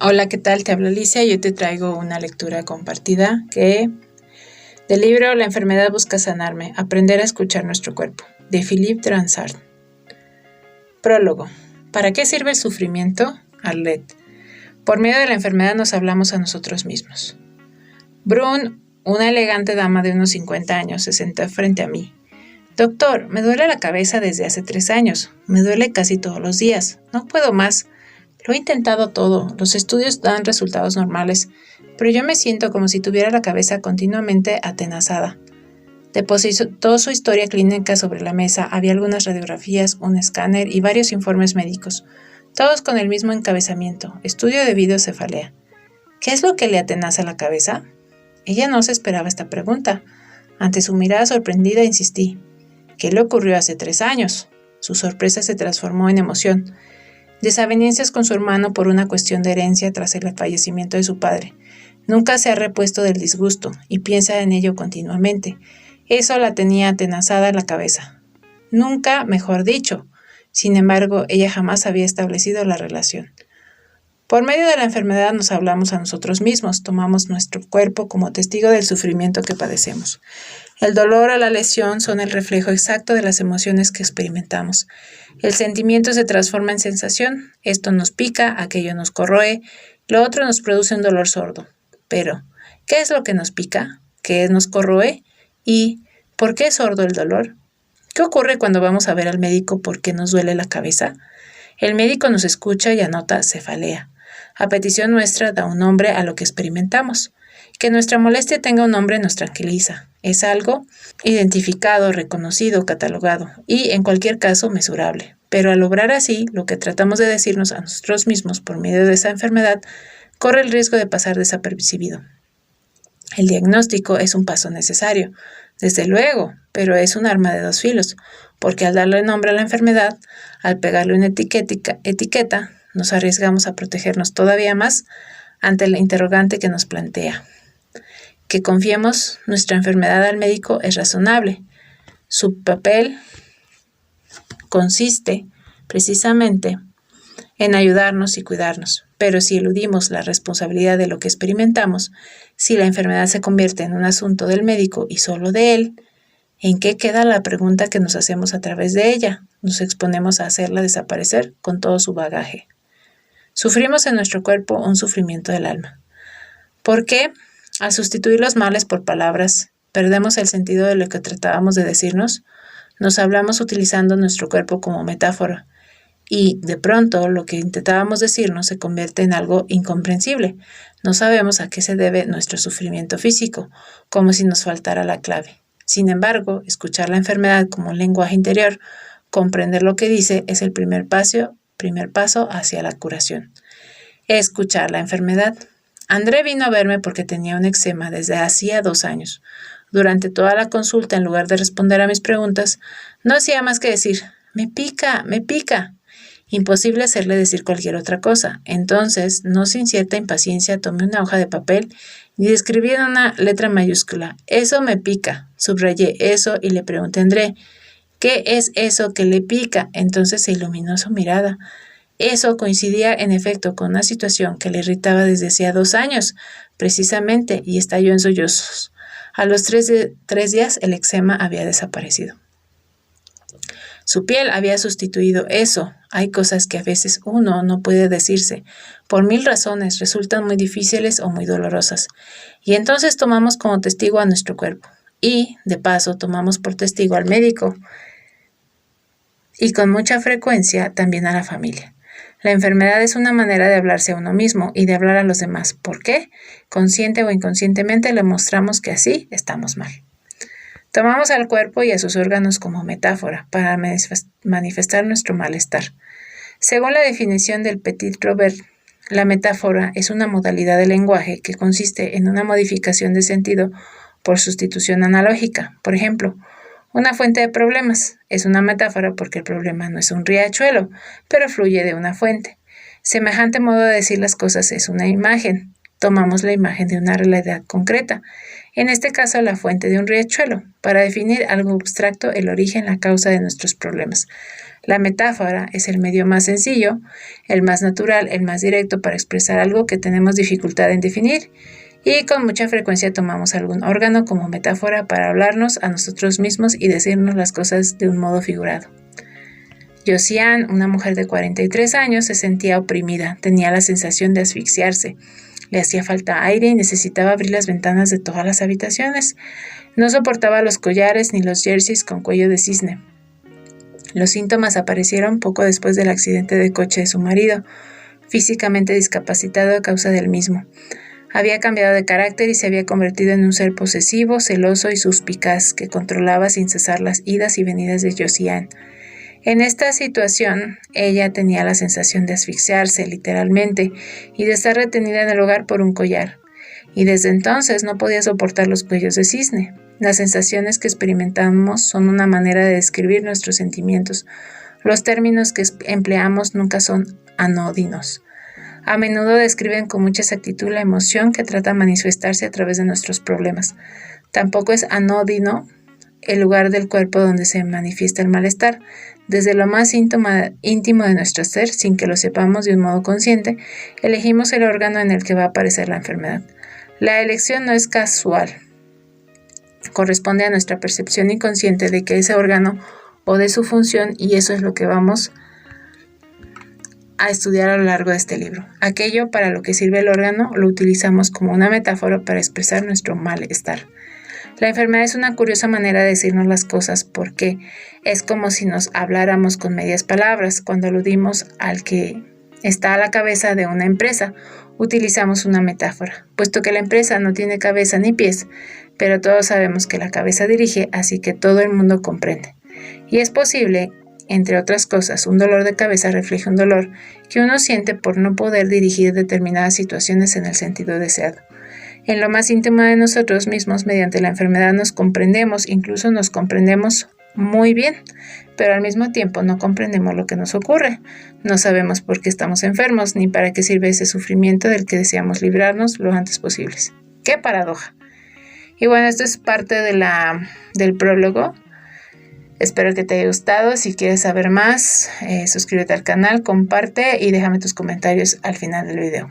Hola, ¿qué tal? Te habla Alicia y hoy te traigo una lectura compartida del libro La enfermedad busca sanarme, aprender a escuchar nuestro cuerpo, de Philippe Dransart. Prólogo. ¿Para qué sirve el sufrimiento? Arlette. Por medio de la enfermedad nos hablamos a nosotros mismos. Brun, una elegante dama de unos 50 años, se sentó frente a mí. Doctor, me duele la cabeza desde hace 3 años. Me duele casi todos los días. No puedo más. Lo he intentado todo, los estudios dan resultados normales, pero yo me siento como si tuviera la cabeza continuamente atenazada. Depositó su historia clínica sobre la mesa, había algunas radiografías, un escáner y varios informes médicos, todos con el mismo encabezamiento, estudio de videocefalea. ¿Qué es lo que le atenaza la cabeza? Ella no se esperaba esta pregunta. Ante su mirada sorprendida insistí. ¿Qué le ocurrió hace 3 años? Su sorpresa se transformó en emoción. Desavenencias con su hermano por una cuestión de herencia tras el fallecimiento de su padre. Nunca se ha repuesto del disgusto y piensa en ello continuamente. Eso la tenía atenazada en la cabeza. Nunca, mejor dicho. Sin embargo, ella jamás había establecido la relación. Por medio de la enfermedad nos hablamos a nosotros mismos, tomamos nuestro cuerpo como testigo del sufrimiento que padecemos. El dolor o la lesión son el reflejo exacto de las emociones que experimentamos. El sentimiento se transforma en sensación, esto nos pica, aquello nos corroe, lo otro nos produce un dolor sordo. Pero, ¿qué es lo que nos pica? ¿Qué nos corroe? ¿Y por qué es sordo el dolor? ¿Qué ocurre cuando vamos a ver al médico porque nos duele la cabeza? El médico nos escucha y anota cefalea. A petición nuestra da un nombre a lo que experimentamos. Que nuestra molestia tenga un nombre nos tranquiliza. Es algo identificado, reconocido, catalogado y, en cualquier caso, mesurable. Pero al obrar así, lo que tratamos de decirnos a nosotros mismos por medio de esa enfermedad corre el riesgo de pasar desapercibido. El diagnóstico es un paso necesario, desde luego, pero es un arma de 2 filos, porque al darle nombre a la enfermedad, al pegarle una etiqueta, nos arriesgamos a protegernos todavía más ante el interrogante que nos plantea. Que confiemos nuestra enfermedad al médico es razonable. Su papel consiste precisamente en ayudarnos y cuidarnos, pero si eludimos la responsabilidad de lo que experimentamos, si la enfermedad se convierte en un asunto del médico y solo de él, ¿en qué queda la pregunta que nos hacemos a través de ella? Nos exponemos a hacerla desaparecer con todo su bagaje. Sufrimos en nuestro cuerpo un sufrimiento del alma. ¿Por qué? Al sustituir los males por palabras, perdemos el sentido de lo que tratábamos de decirnos, nos hablamos utilizando nuestro cuerpo como metáfora, y, de pronto, lo que intentábamos decirnos se convierte en algo incomprensible. No sabemos a qué se debe nuestro sufrimiento físico, como si nos faltara la clave. Sin embargo, escuchar la enfermedad como un lenguaje interior, comprender lo que dice, es el primer paso hacia la curación. Escuchar la enfermedad. André vino a verme porque tenía un eczema desde hacía 2 años. Durante toda la consulta, en lugar de responder a mis preguntas, no hacía más que decir, me pica, me pica. Imposible hacerle decir cualquier otra cosa. Entonces, no sin cierta impaciencia, tomé una hoja de papel y escribí en una letra mayúscula, eso me pica. Subrayé eso y le pregunté a André, ¿qué es eso que le pica? Entonces se iluminó su mirada. Eso coincidía en efecto con una situación que le irritaba desde hacía 2 años, precisamente, y estalló en sollozos. A los 3 días el eczema había desaparecido. Su piel había sustituido eso. Hay cosas que a veces uno no puede decirse. Por 1000 razones resultan muy difíciles o muy dolorosas. Y entonces tomamos como testigo a nuestro cuerpo. Y, de paso, tomamos por testigo al médico. Y con mucha frecuencia también a la familia. La enfermedad es una manera de hablarse a uno mismo y de hablar a los demás. ¿Por qué? Consciente o inconscientemente le mostramos que así estamos mal. Tomamos al cuerpo y a sus órganos como metáfora para manifestar nuestro malestar. Según la definición del Petit Robert, la metáfora es una modalidad de lenguaje que consiste en una modificación de sentido por sustitución analógica. Por ejemplo, una fuente de problemas es una metáfora porque el problema no es un riachuelo, pero fluye de una fuente. Semejante modo de decir las cosas es una imagen. Tomamos la imagen de una realidad concreta, en este caso la fuente de un riachuelo, para definir algo abstracto, el origen, la causa de nuestros problemas. La metáfora es el medio más sencillo, el más natural, el más directo para expresar algo que tenemos dificultad en definir, y con mucha frecuencia tomamos algún órgano como metáfora para hablarnos a nosotros mismos y decirnos las cosas de un modo figurado. Josiane, una mujer de 43 años, se sentía oprimida, tenía la sensación de asfixiarse. Le hacía falta aire y necesitaba abrir las ventanas de todas las habitaciones. No soportaba los collares ni los jerseys con cuello de cisne. Los síntomas aparecieron poco después del accidente de coche de su marido, físicamente discapacitado a causa del mismo. Había cambiado de carácter y se había convertido en un ser posesivo, celoso y suspicaz que controlaba sin cesar las idas y venidas de Josiane. En esta situación, ella tenía la sensación de asfixiarse, literalmente, y de estar retenida en el hogar por un collar. Y desde entonces no podía soportar los cuellos de cisne. Las sensaciones que experimentamos son una manera de describir nuestros sentimientos. Los términos que empleamos nunca son anódinos. A menudo describen con mucha exactitud la emoción que trata de manifestarse a través de nuestros problemas. Tampoco es anódino el lugar del cuerpo donde se manifiesta el malestar. Desde lo más íntimo de nuestro ser, sin que lo sepamos de un modo consciente, elegimos el órgano en el que va a aparecer la enfermedad. La elección no es casual. Corresponde a nuestra percepción inconsciente de que ese órgano o de su función, y eso es lo que vamos a estudiar a lo largo de este libro. Aquello para lo que sirve el órgano lo utilizamos como una metáfora para expresar nuestro malestar. La enfermedad es una curiosa manera de decirnos las cosas porque es como si nos habláramos con medias palabras. Cuando aludimos al que está a la cabeza de una empresa, utilizamos una metáfora, puesto que la empresa no tiene cabeza ni pies, pero todos sabemos que la cabeza dirige, así que todo el mundo comprende. Y es posible, entre otras cosas, un dolor de cabeza refleja un dolor que uno siente por no poder dirigir determinadas situaciones en el sentido deseado. En lo más íntimo de nosotros mismos, mediante la enfermedad nos comprendemos, incluso nos comprendemos muy bien, pero al mismo tiempo no comprendemos lo que nos ocurre. No sabemos por qué estamos enfermos, ni para qué sirve ese sufrimiento del que deseamos librarnos lo antes posible. ¡Qué paradoja! Y bueno, esto es parte del prólogo. Espero que te haya gustado. Si quieres saber más, suscríbete al canal, comparte y déjame tus comentarios al final del video.